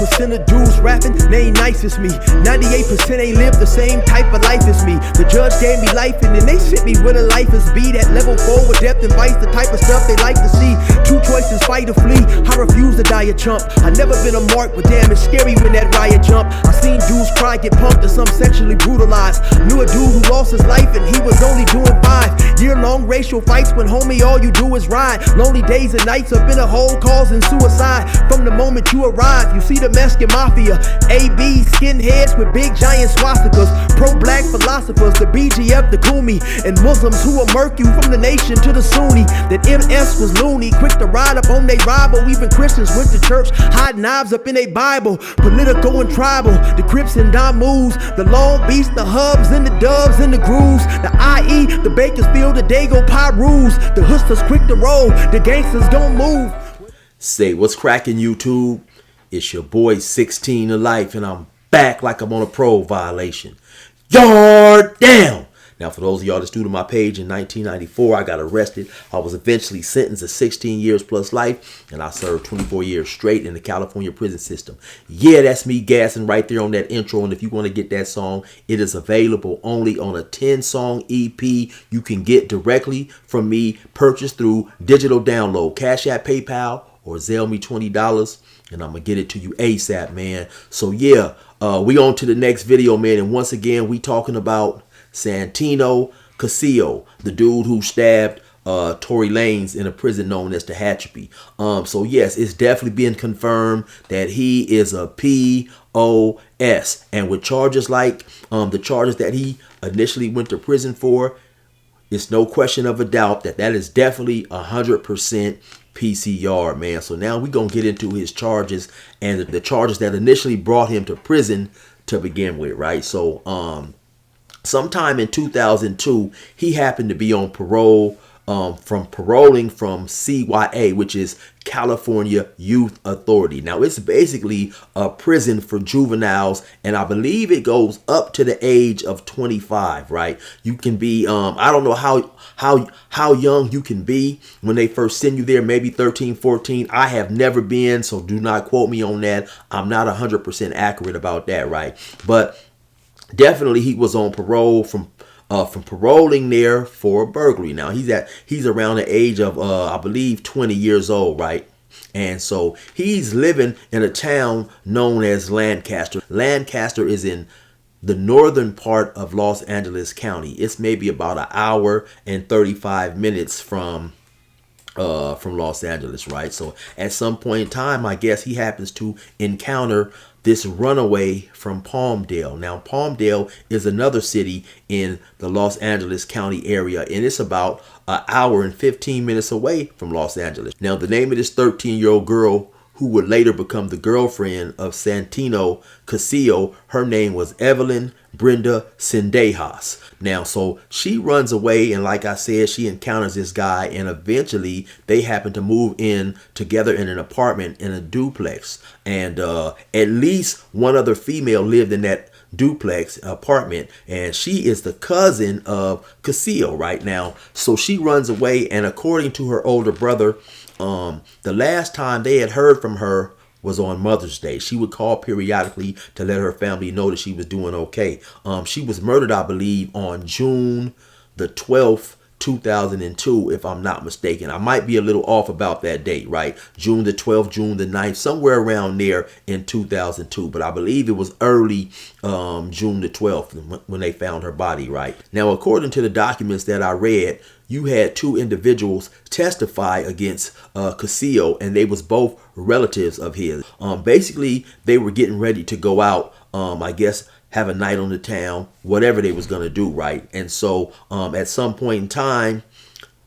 1% of dudes rapping, they ain't nice as me. 98% ain't live the same type of life as me. The judge gave me life and then they sent me where the life is be. That level 4 with depth and vice, the type of stuff they like to see. Two choices, fight or flee. I refuse to die a chump. I never been a mark, but damn, it's scary when that riot jump. I seen dudes cry, get punked, and some sexually brutalized. Knew a dude who lost his life and he was only doing 5 year-long racial fights when homie all you do is ride. Lonely days and nights up in a hole causing suicide. From the moment you arrive, you see the Mexican mafia, AB skinheads with big giant swastikas, pro-black philosophers, the BGF, the Kumi, and Muslims who will murk you from the nation to the Sunni. That MS was loony, quick to ride up on they rival. Even Christians went to church, hide knives up in a Bible. Political and tribal, the Crips and Damus, the Long Beach, the Hubs and the Dubs and the Grooves, the IE, the Bakersfield, the Dago Pyrus, the Hustlers quick to roll, the gangsters gon' move. Say what's cracking, YouTube? It's your boy 16 to life, and I'm back like I'm on a parole violation. Yard down! Now, for those of y'all that's new to my page, in 1994, I got arrested. I was eventually sentenced to 16 years plus life, and I served 24 years straight in the California prison system. Yeah, that's me gassing right there on that intro, and if you want to get that song, it is available only on a 10-song EP you can get directly from me, purchased through digital download, Cash App, PayPal, or Zelle me $20, and I'm going to get it to you ASAP, man. So, yeah, we on to the next video, man, and once again, we talking about Santino Casillo, the dude who stabbed Tory Lanez in a prison known as the Hatchery. So yes, it's definitely been confirmed that he is a POS, and with charges like the charges that he initially went to prison for, it's no question of a doubt that that is definitely 100% PCR, man. So now we're gonna get into his charges and the charges that initially brought him to prison to begin with, right? So sometime in 2002, he happened to be on parole from paroling from CYA, which is California Youth Authority. Now, it's basically a prison for juveniles, and I believe it goes up to the age of 25, right? You can be, I don't know how young you can be when they first send you there, maybe 13, 14. I have never been, so do not quote me on that. I'm not 100% accurate about that, right? But definitely he was on parole from paroling there for a burglary. Now he's around the age of I believe 20 years old, right? And so he's living in a town known as Lancaster. Lancaster is in the northern part of Los Angeles County. It's maybe about an hour and 35 minutes from Los Angeles, right? So at some point in time, I guess he happens to encounter this runaway from Palmdale. Now, Palmdale is another city in the Los Angeles County area, and it's about an hour and 15 minutes away from Los Angeles. Now, the name of this 13-year-old girl who would later become the girlfriend of Santino Casillo, her name was Evelyn Brenda Sendejas. Now, so she runs away, and like I said, she encounters this guy, and eventually they happen to move in together in an apartment in a duplex. And at least one other female lived in that duplex apartment, and she is the cousin of Casillo right now. So she runs away, and according to her older brother, the last time they had heard from her was on Mother's Day. She would call periodically to let her family know that she was doing okay. She was murdered, I believe, on June the 12th, 2002, if I'm not mistaken. I might be a little off about that date, right? June the 12th, June the 9th, somewhere around there in 2002. But I believe it was early June the 12th when they found her body, right? Now, according to the documents that I read, you had two individuals testify against Casillo, and they was both relatives of his. Basically, they were getting ready to go out, I guess, have a night on the town, whatever they was going to do, right? And so at some point in time,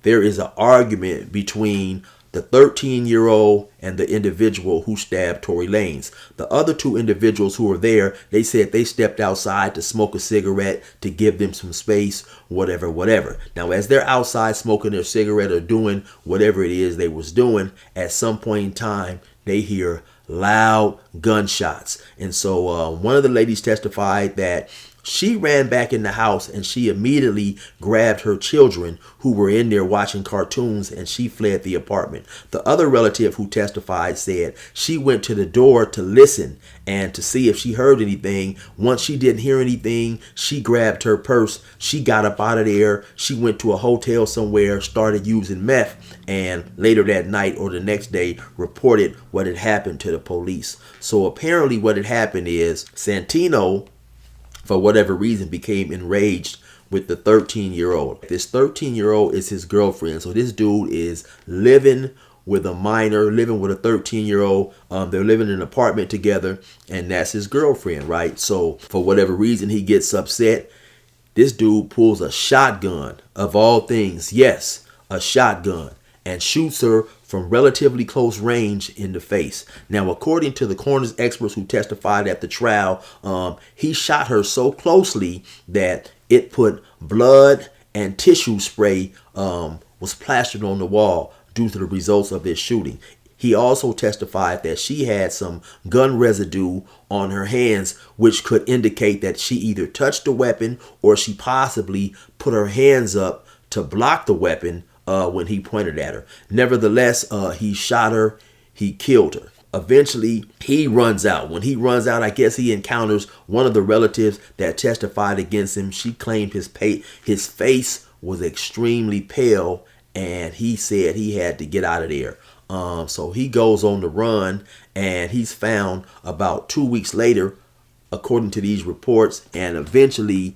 there is an argument between the 13-year-old and the individual who stabbed Tory Lanez. The other two individuals who were there, they said they stepped outside to smoke a cigarette to give them some space, whatever. Now, as they're outside smoking their cigarette or doing whatever it is they was doing, at some point in time, they hear loud gunshots. And so one of the ladies testified that She ran back in the house and she immediately grabbed her children who were in there watching cartoons, and she fled the apartment. The other relative who testified said she went to the door to listen and to see if she heard anything. Once she didn't hear anything, she grabbed her purse. She got up out of there. She went to a hotel somewhere, started using meth, and later that night or the next day reported what had happened to the police. So apparently what had happened is Santino, for whatever reason, became enraged with the 13-year-old. This 13-year-old is his girlfriend. So this dude is living with a minor, living with a 13-year-old. They're living in an apartment together, and that's his girlfriend, right? So for whatever reason, he gets upset. This dude pulls a shotgun, of all things. Yes, a shotgun, and shoots her from relatively close range in the face. Now, according to the coroner's experts who testified at the trial, he shot her so closely that it put blood and tissue spray was plastered on the wall due to the results of this shooting. He also testified that she had some gun residue on her hands, which could indicate that she either touched the weapon or she possibly put her hands up to block the weapon when he pointed at her. Nevertheless, he shot her, he killed her. Eventually, he runs out. When he runs out, I guess he encounters one of the relatives that testified against him. She claimed his face was extremely pale, and he said he had to get out of there. So he goes on the run, and he's found about 2 weeks later, according to these reports, and eventually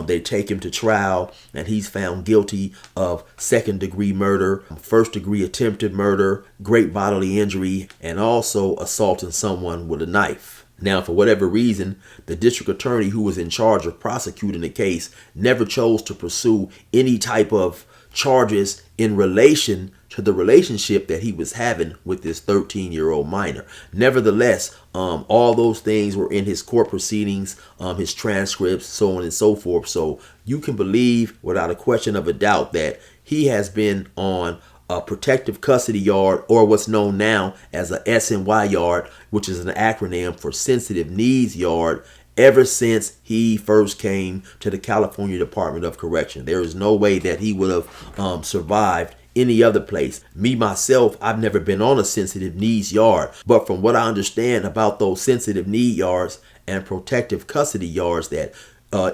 they take him to trial, and he's found guilty of second-degree murder, first-degree attempted murder, great bodily injury, and also assaulting someone with a knife. Now, for whatever reason, the district attorney who was in charge of prosecuting the case never chose to pursue any type of charges in relation to the relationship that he was having with this 13-year-old minor. Nevertheless, all those things were in his court proceedings, his transcripts, so on and so forth. So you can believe without a question of a doubt that he has been on a protective custody yard, or what's known now as a SNY yard, which is an acronym for sensitive needs yard, ever since he first came to the California Department of Correction. There is no way that he would have survived any other place. Me, myself, I've never been on a sensitive needs yard, but from what I understand about those sensitive need yards and protective custody yards, that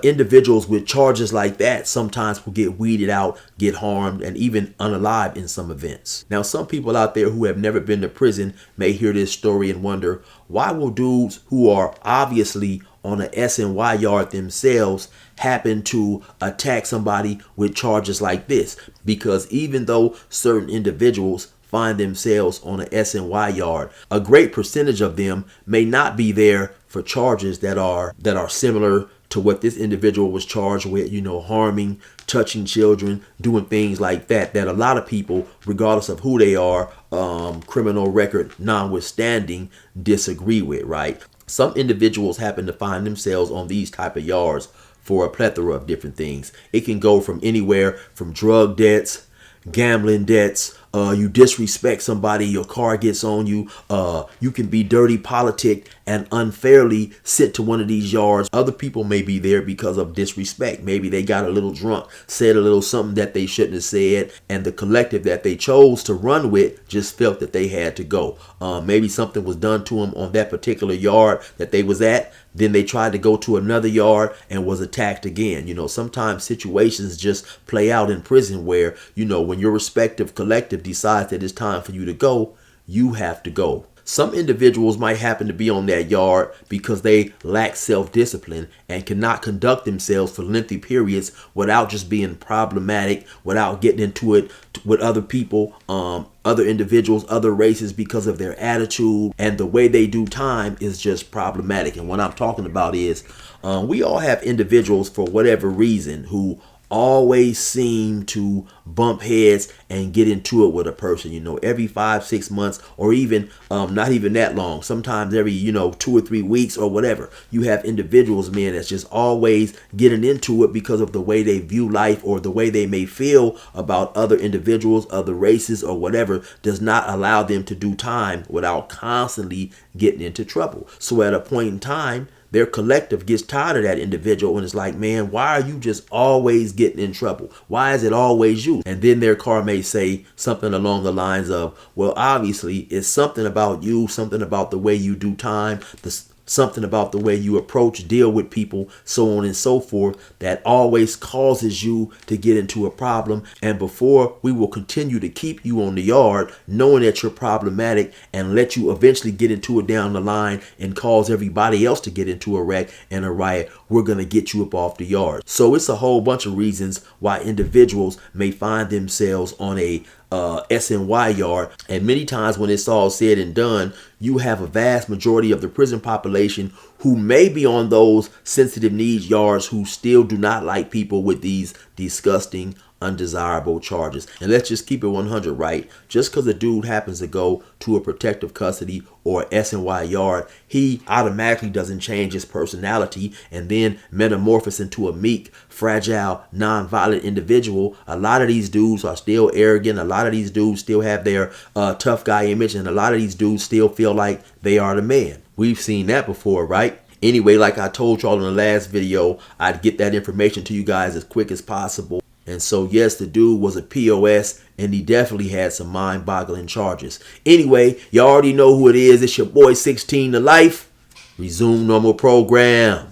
individuals with charges like that sometimes will get weeded out, get harmed, and even unalived in some events. Now, some people out there who have never been to prison may hear this story and wonder, why will dudes who are obviously on an SNY yard themselves happen to attack somebody with charges like this? Because even though certain individuals find themselves on an SNY yard, a great percentage of them may not be there for charges that are similar to what this individual was charged with, harming, touching children, doing things like that a lot of people, regardless of who they are, criminal record notwithstanding, disagree with, right? Some individuals happen to find themselves on these type of yards for a plethora of different things. It can go from anywhere from drug debts, gambling debts, you disrespect somebody, your car gets on you, you can be dirty politic and unfairly sent to one of these yards. Other people may be there because of disrespect. Maybe they got a little drunk, said a little something that they shouldn't have said, and the collective that they chose to run with just felt that they had to go. Maybe something was done to them on that particular yard that they was at. Then they tried to go to another yard and was attacked again. Sometimes situations just play out in prison where, when your respective collective decides that it's time for you to go, you have to go. Some individuals might happen to be on that yard because they lack self-discipline and cannot conduct themselves for lengthy periods without just being problematic, without getting into it with other people, other individuals, other races, because of their attitude, and the way they do time is just problematic. And what I'm talking about is we all have individuals for whatever reason who always seem to bump heads and get into it with a person, every 5-6 months, or even not even that long. Sometimes every 2 or 3 weeks or whatever. You have individuals, man, that's just always getting into it because of the way they view life, or the way they may feel about other individuals, other races, or whatever, does not allow them to do time without constantly getting into trouble. So at a point in time, their collective gets tired of that individual and it's like, man, why are you just always getting in trouble? Why is it always you? And then their car may say something along the lines of, well, obviously it's something about you, something about the way you do time, something about the way you approach, deal with people, so on and so forth, that always causes you to get into a problem. And before we will continue to keep you on the yard, knowing that you're problematic, and let you eventually get into it down the line and cause everybody else to get into a wreck and a riot, we're going to get you up off the yard. So it's a whole bunch of reasons why individuals may find themselves on a SNY yard, and many times when it's all said and done, you have a vast majority of the prison population who may be on those sensitive needs yards who still do not like people with these disgusting, undesirable charges. And let's just keep it 100, right? Just because a dude happens to go to a protective custody or SNY yard, he automatically doesn't change his personality and then metamorphose into a meek, fragile, non-violent individual. A lot of these dudes are still arrogant. A lot of these dudes still have their tough guy image, and a lot of these dudes still feel like they are the man. We've seen that before, right? Anyway, like I told y'all in the last video, I'd get that information to you guys as quick as possible. And so, yes, the dude was a POS, and he definitely had some mind-boggling charges. Anyway, you already know who it is. It's your boy 16 to Life. Resume normal program.